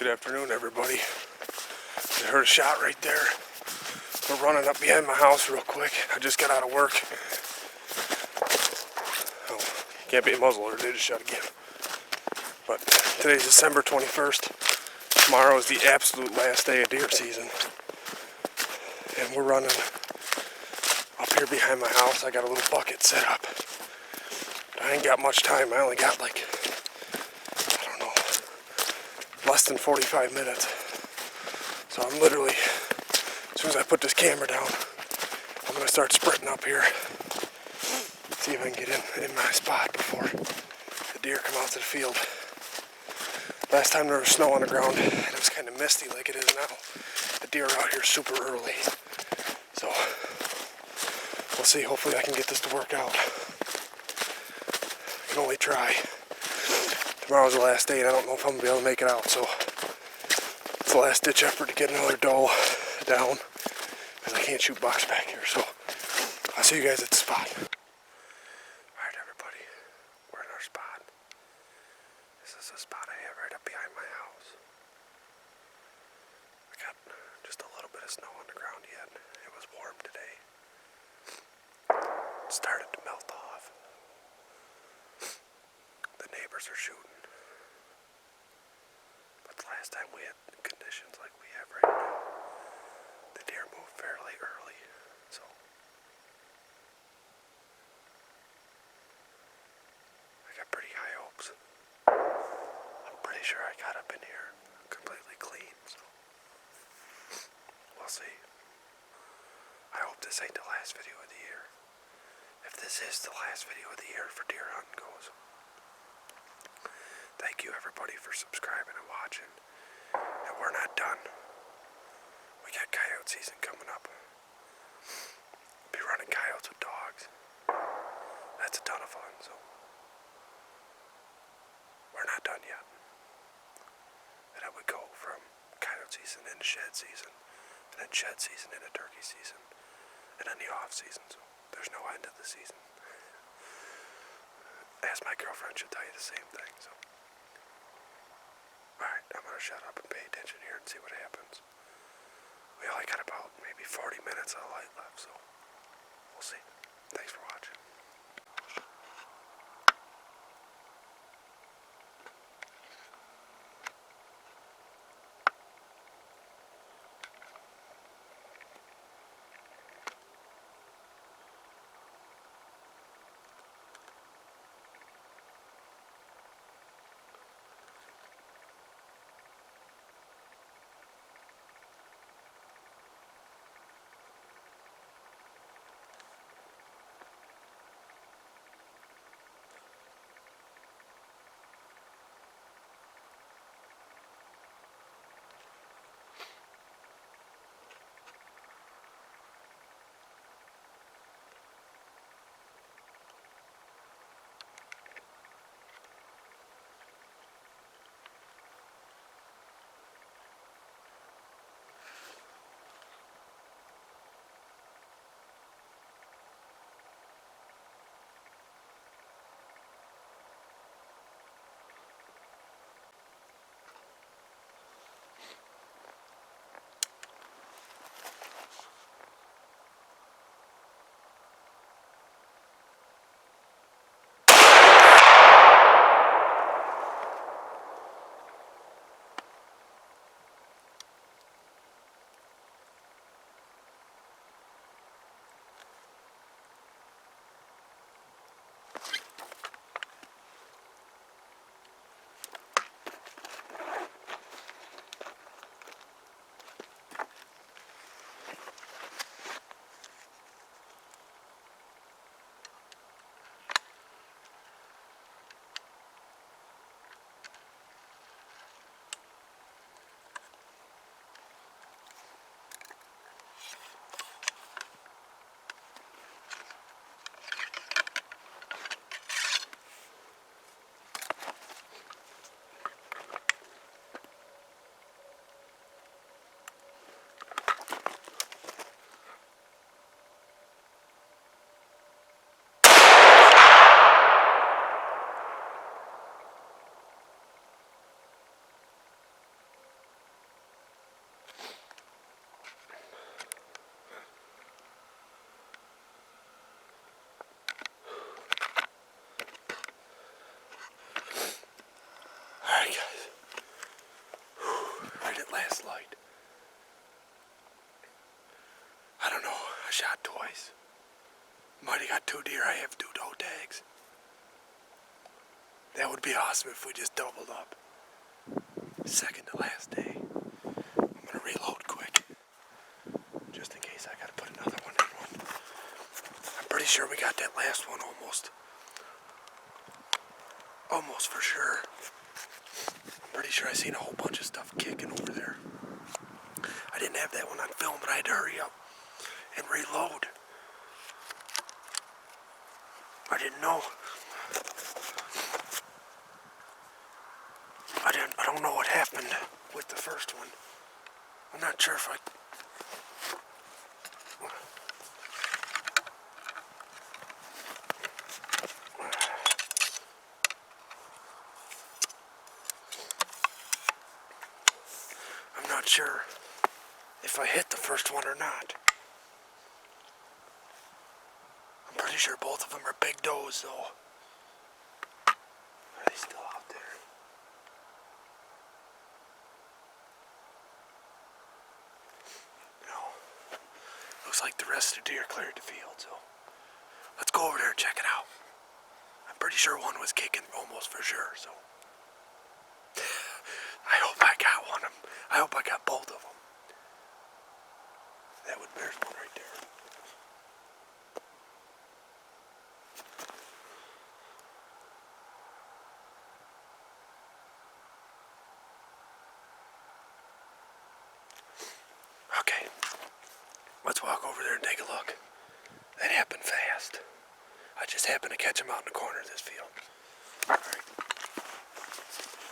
Good afternoon, everybody. I heard a shot right there. We're running up behind my house real quick. I just got out of work. Oh, can't be a muzzleloader, they just shot again. But today's December 21st. Tomorrow is the absolute last day of deer season. And we're running up here behind my house. I got a little bucket set up. But I ain't got much time. I only got like, I don't know, less than 45 minutes. So I'm literally, as soon as I put this camera down, I'm going to start sprinting up here. See if I can get in my spot before the deer come out to the field. Last time there was snow on the ground and it was kind of misty like it is now. The deer are out here super early. So we'll see. Hopefully I can get this to work out. I can only try. Tomorrow's the last day and I don't know if I'm going to be able to make it out. So it's the last ditch effort to get another doe down because I can't shoot box back here. So I'll see you guys at the spot. Alright everybody, we're in our spot. This is the spot I have right up behind my house. I got just a little bit of snow on the ground yet. It was warm today. It started to melt off. The neighbors are shooting. But the last time we had conditions like we have right now, the deer moved fairly early. So I got pretty high hopes. I'm pretty sure I got up in here completely clean, so we'll see. I hope this ain't the last video of the year. If this is the last video of the year for deer hunting goes, thank you everybody for subscribing and watching. And we're not done. We got coyote season coming up. Be running coyotes with dogs. That's a ton of fun, so we're not done yet. And it would go from coyote season into shed season, and then shed season into turkey season, and then the off season, so there's no end to the season. As my girlfriend should tell you the same thing, so. Alright, I'm gonna shut up and pay attention here and see what happens. We only got about maybe 40 minutes of light left, so we'll see. Thanks for watching. Alright guys. Right at last light. I don't know, I shot twice. Might have got 2 deer, I have 2 doe tags. That would be awesome if we just doubled up. Second to last day. I'm gonna reload quick. Just in case I gotta put another one in one. I'm pretty sure we got that last one almost. Almost for sure. I'm pretty sure I seen a whole bunch of stuff kicking over there. I didn't have that one on film, but I had to hurry up and reload. I didn't know. I don't know what happened with the first one. I'm not sure if I'm not sure if I hit the first one or not. I'm pretty sure both of them are big does though. Are they still out there? No. Looks like the rest of the deer cleared the field, so let's go over there and check it out. I'm pretty sure one was kicking almost for sure, so I hope I got one of them. I hope I got both of them. There's one right there. Okay, let's walk over there and take a look. That happened fast. I just happened to catch him out in the corner of this field. Alright.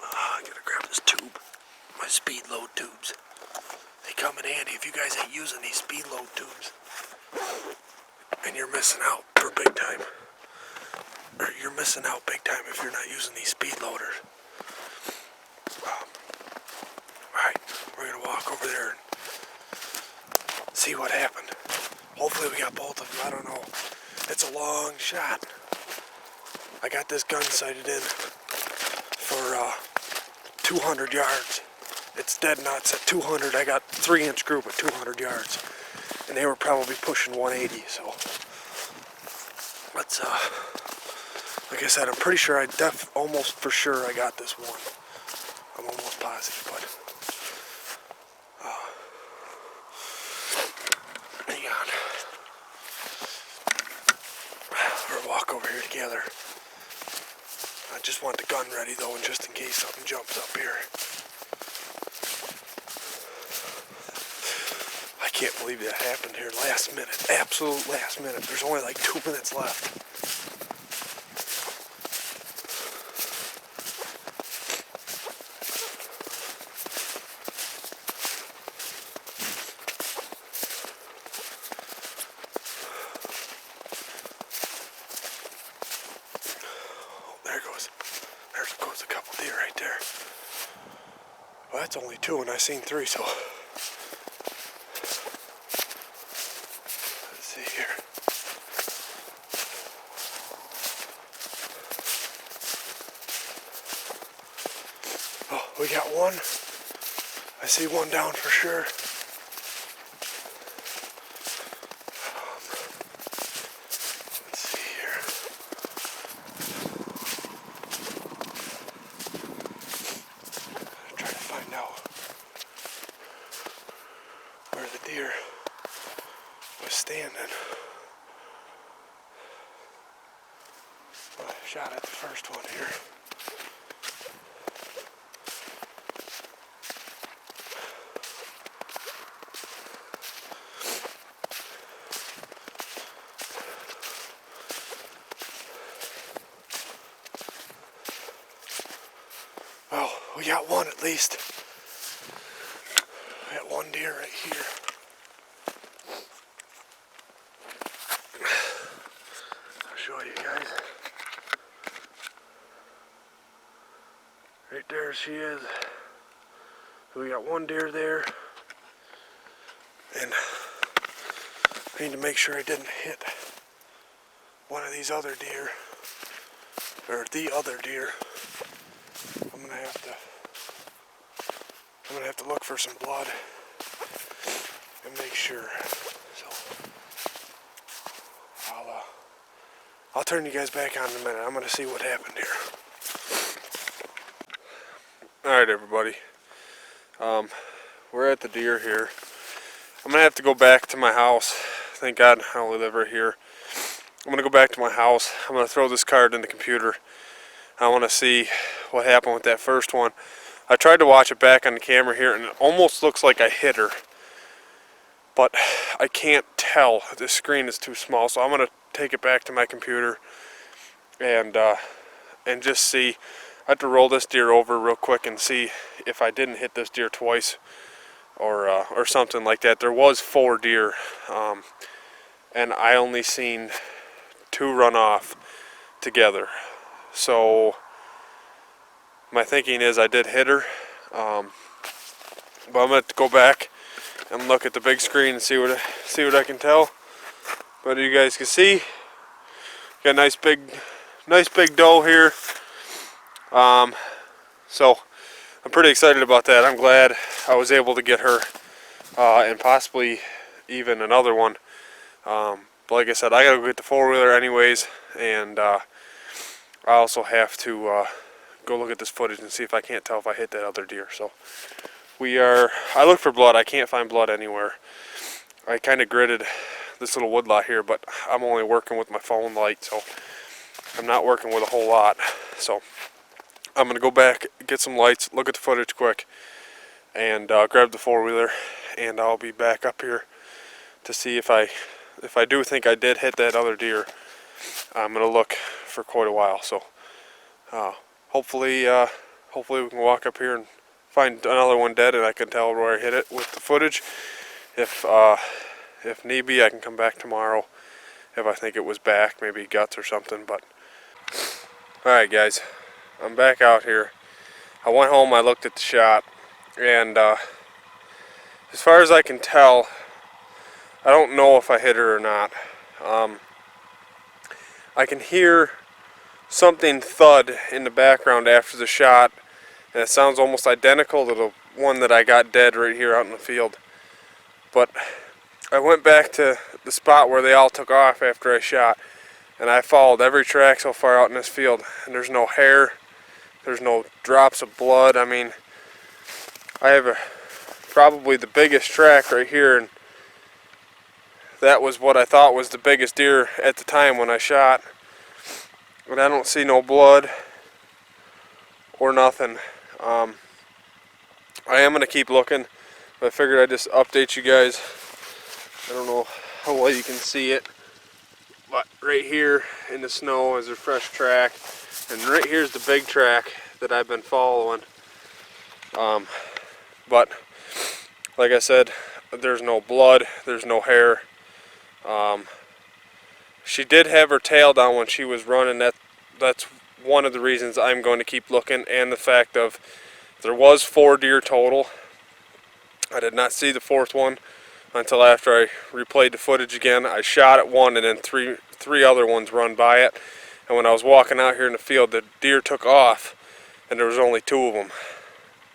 I gotta grab this tube. My speed load tubes. They come in handy if you guys ain't using these speed load tubes. And you're missing out for big time. Or you're missing out big time if you're not using these speed loaders. Alright, we're gonna walk over there and see what happened. Hopefully we got both of them, I don't know. It's a long shot. I got this gun sighted in for 200 yards. It's dead nuts at 200. I got 3-inch group at 200 yards. And they were probably pushing 180, so let's, like I said, I'm pretty sure almost for sure I got this one. I'm almost positive, but hang on. We'll walk over here together. I just want the gun ready though, and just in case something jumps up here. I can't believe that happened here last minute, absolute last minute. There's only like 2 minutes left. There goes a couple deer right there. Well, that's only 2 and I seen 3, so let's see here. Oh, we got one. I see one down for sure. Let's see here. Try to find out where the deer was standing. Well, I shot at the first one here. Well, we got one at least. We got one deer right here. I'll show you guys. Right there she is. So we got one deer there. And I need to make sure I didn't hit one of these other deer. Or the other deer. I'm I'm gonna have to look for some blood and make sure. So I'll turn you guys back on in a minute. I'm gonna see what happened here. All right, everybody. We're at the deer here. I'm gonna have to go back to my house. Thank God I only live right here. I'm gonna go back to my house. I'm gonna throw this card in the computer. I want to see what happened with that first one. I tried to watch it back on the camera here, and it almost looks like I hit her, but I can't tell. The screen is too small, so I'm gonna take it back to my computer and just see. I have to roll this deer over real quick and see if I didn't hit this deer twice or something like that. There was 4 deer, and I only seen 2 run off together. So my thinking is I did hit her, but I'm gonna have to go back and look at the big screen and see what I can tell. But you guys can see, got a nice big doe here. So I'm pretty excited about that. I'm glad I was able to get her, and possibly even another one. But like I said, I gotta go get the 4-wheeler anyways, and I also have to go look at this footage and see if I can't tell if I hit that other deer. So I look for blood. I can't find blood anywhere. I kind of gridded this little woodlot here, but I'm only working with my phone light, so I'm not working with a whole lot. So I'm gonna go back, get some lights, look at the footage quick, and grab the 4-wheeler, and I'll be back up here to see if I do think I did hit that other deer. I'm gonna look for quite a while. So hopefully we can walk up here and find another one dead, and I can tell where I hit it with the footage. If need be, I can come back tomorrow if I think it was back, maybe guts or something. But alright guys, I'm back out here. I went home, I looked at the shot, and as far as I can tell, I don't know if I hit her or not. I can hear something thud in the background after the shot, and it sounds almost identical to the one that I got dead right here out in the field. But I went back to the spot where they all took off after I shot, and I followed every track so far out in this field, and there's no hair, there's no drops of blood. I mean, I have probably the biggest track right here, and that was what I thought was the biggest deer at the time when I shot. But I don't see no blood or nothing. I am going to keep looking, but I figured I'd just update you guys. I don't know how well you can see it, but right here in the snow is a fresh track, and right here's the big track that I've been following. But like I said, there's no blood, there's no hair. She did have her tail down when she was running. That's one of the reasons I'm going to keep looking, and the fact of there was 4 deer total. I did not see the 4th one until after I replayed the footage again. I shot at one, and then three other ones run by it. And when I was walking out here in the field, the deer took off, and there was only 2 of them.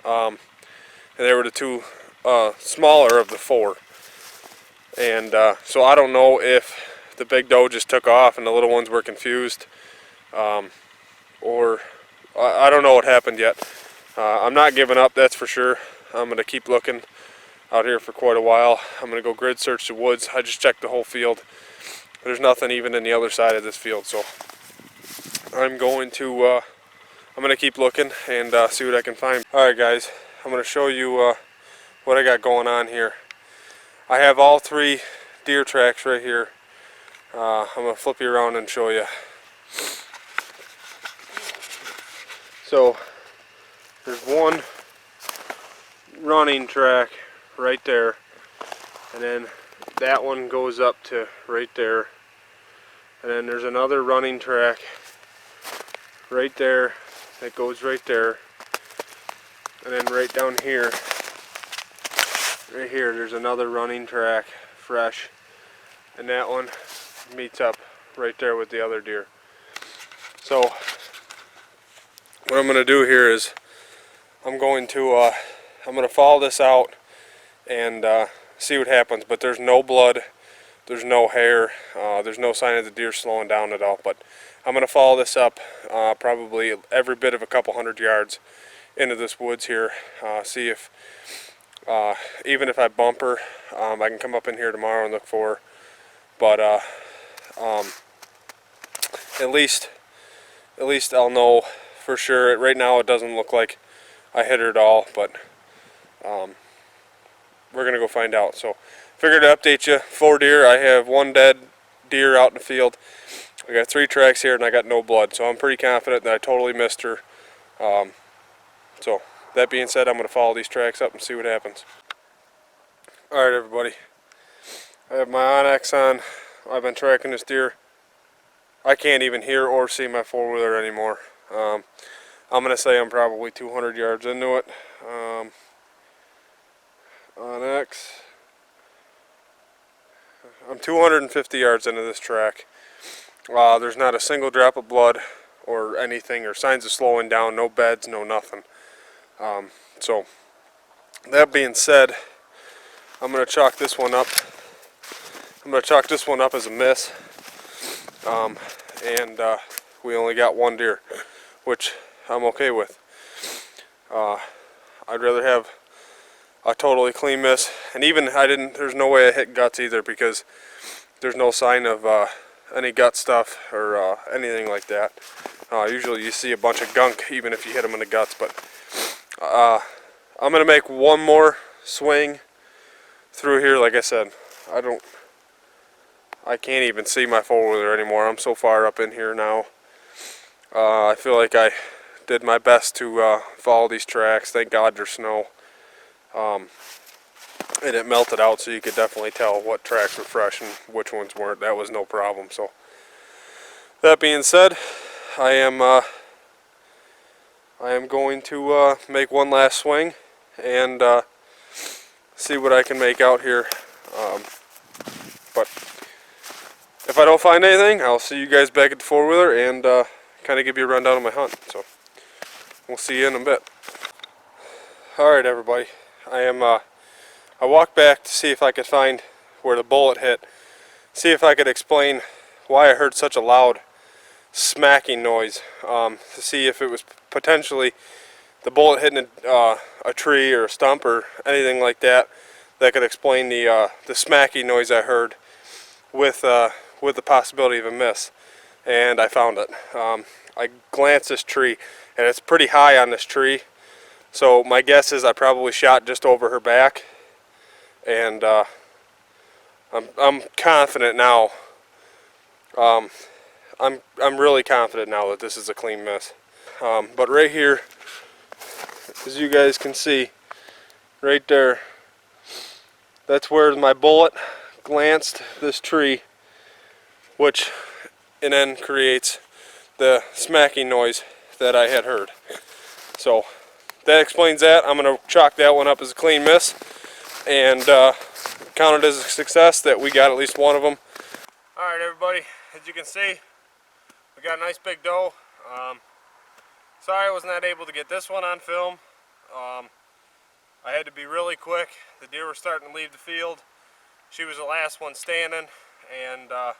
And they were the 2 smaller of the 4. And so I don't know if the big doe just took off and the little ones were confused, or I don't know what happened yet. I'm not giving up, that's for sure. I'm going to keep looking out here for quite a while. I'm going to go grid search the woods. I just checked the whole field. There's nothing even in the other side of this field, so I'm going to keep looking and see what I can find. Alright guys, I'm going to show you what I got going on here. I have all 3 deer tracks right here. I'm going to flip you around and show you. So there's one running track right there, and then that one goes up to right there, and then there's another running track right there that goes right there, and then right down here, right here, there's another running track, fresh, and that one meets up right there with the other deer. So what I'm going to do here is I'm going to follow this out and see what happens. But there's no blood, there's no hair, there's no sign of the deer slowing down at all. But I'm going to follow this up probably every bit of a couple hundred yards into this woods here. See if even if I bump her, I can come up in here tomorrow and look for her. But at least I'll know for sure. Right now it doesn't look like I hit her at all, but we're gonna go find out. So figured to update you. 4 deer. I have 1 dead deer out in the field. I got 3 tracks here and I got no blood, so I'm pretty confident that I totally missed her. So that being said, I'm gonna follow these tracks up and see what happens. Alright everybody, I have my Onyx on. I've been tracking this deer. I can't even hear or see my 4-wheeler anymore. I'm gonna say I'm probably 200 yards into it. Onyx. I'm 250 yards into this track. There's not a single drop of blood or anything or signs of slowing down, no beds, no nothing. So that being said, I'm going to chalk this one up. I'm going to chalk this one up as a miss. And we only got 1 deer, which I'm okay with. I'd rather have a totally clean miss, and even there's no way I hit guts either, because there's no sign of any gut stuff or anything like that. Usually you see a bunch of gunk even if you hit them in the guts, but I'm gonna make one more swing through here. Like I said, I can't even see my 4-wheeler anymore. I'm so far up in here now. I feel like I did my best to follow these tracks. Thank God there's snow. And it melted out, so you could definitely tell what tracks were fresh and which ones weren't. That was no problem. So that being said, I am going to make one last swing and see what I can make out here. But if I don't find anything, I'll see you guys back at the 4-wheeler and kind of give you a rundown of my hunt. So we'll see you in a bit. Alright everybody, I walked back to see if I could find where the bullet hit, see if I could explain why I heard such a loud smacking noise, to see if it was potentially the bullet hitting a tree or a stump or anything like that that could explain the smacking noise I heard with the possibility of a miss. And I found it. I glanced this tree, and it's pretty high on this tree. So my guess is I probably shot just over her back, and I'm confident now. I'm really confident now that this is a clean miss. But right here, as you guys can see, right there, that's where my bullet glanced this tree, which and then creates the smacking noise that I had heard. So that explains that. I'm going to chalk that one up as a clean miss and count it as a success that we got at least one of them. Alright everybody, as you can see, we got a nice big doe. Sorry I was not able to get this one on film. I had to be really quick. The deer were starting to leave the field. She was the last one standing, and I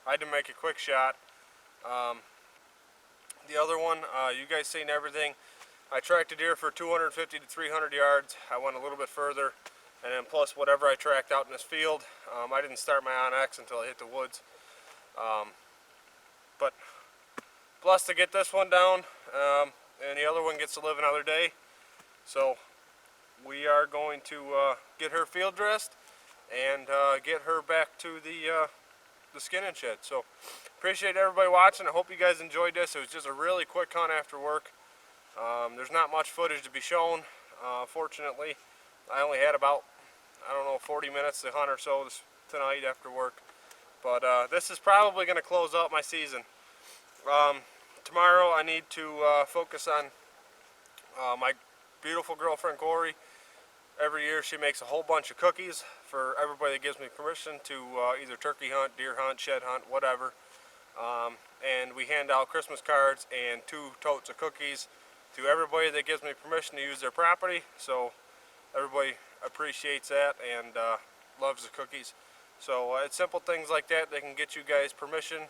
had to make a quick shot. The other one, you guys seen everything. I tracked a deer for 250 to 300 yards. I went a little bit further, and then plus whatever I tracked out in this field. I didn't start my Onyx until I hit the woods. But blessed to get this one down, and the other one gets to live another day. So we are going to get her field dressed and get her back to the skinning shed. So appreciate everybody watching. I hope you guys enjoyed this. It was just a really quick hunt after work. There's not much footage to be shown. Fortunately, I only had about, 40 minutes to hunt or so tonight after work. But this is probably going to close out my season. Tomorrow I need to focus on my beautiful girlfriend Corey. Every year she makes a whole bunch of cookies for everybody that gives me permission to either turkey hunt, deer hunt, shed hunt, whatever. And we hand out Christmas cards and 2 totes of cookies to everybody that gives me permission to use their property. So everybody appreciates that and loves the cookies. So it's simple things like that that can get you guys permission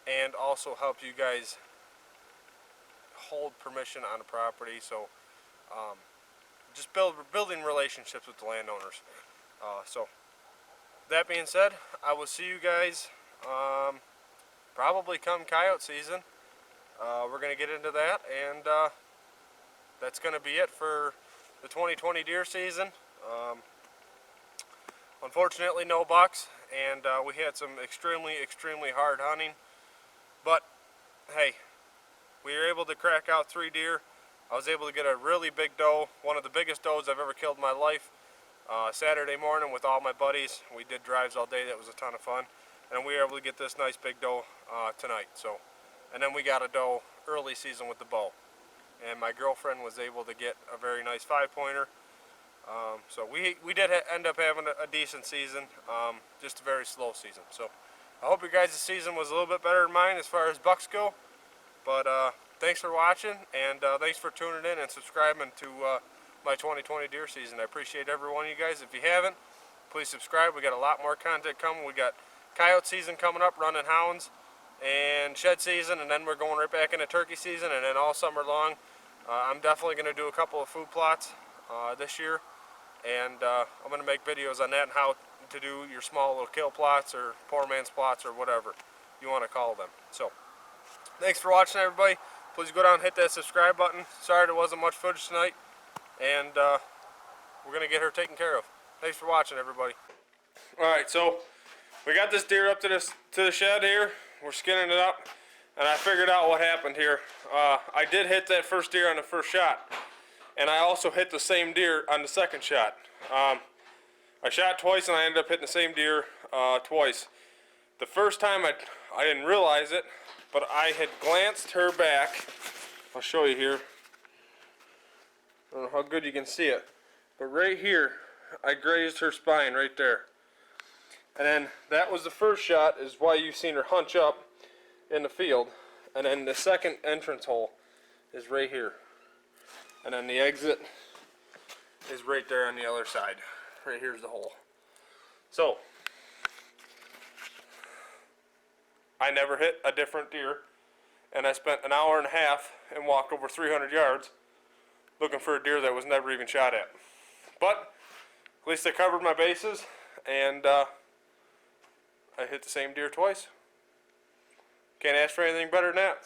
and also help you guys hold permission on the property. So just building relationships with the landowners. So that being said, I will see you guys probably come coyote season. We're going to get into that, and that's going to be it for the 2020 deer season. Unfortunately, no bucks, and we had some extremely hard hunting. But hey, we were able to crack out 3 deer. I was able to get a really big doe, one of the biggest does I've ever killed in my life. Saturday morning with all my buddies. We did drives all day. That was a ton of fun. And we were able to get this nice big doe tonight. So, and then we got a doe early season with the bow. And my girlfriend was able to get a very nice 5-pointer. So we did end up having a decent season, just a very slow season. So I hope your guys' season was a little bit better than mine as far as bucks go. But thanks for watching, and thanks for tuning in and subscribing to my 2020 deer season. I appreciate every one of you guys. If you haven't, please subscribe. We got a lot more content coming. We got coyote season coming up, running hounds, and shed season, and then we're going right back into turkey season, and then all summer long. I'm definitely going to do a couple of food plots this year, and I'm going to make videos on that and how to do your small little kill plots or poor man's plots or whatever you want to call them. So thanks for watching, everybody. Please go down and hit that subscribe button. Sorry there wasn't much footage tonight, and we're going to get her taken care of. Thanks for watching, everybody. Alright, so we got this deer up to the shed here. We're skinning it up, and I figured out what happened here. I did hit that first deer on the first shot, and I also hit the same deer on the second shot. I shot twice, and I ended up hitting the same deer twice. The first time I didn't realize it, but I had glanced her back. I'll show you here. I don't know how good you can see it, but right here I grazed her spine right there. And then that was the first shot, is why you've seen her hunch up in the field. And then the second entrance hole is right here. And then the exit is right there on the other side. Right here's the hole. So I never hit a different deer, and I spent an hour and a half and walked over 300 yards looking for a deer that was never even shot at. But at least I covered my bases, and I hit the same deer twice. Can't ask for anything better than that.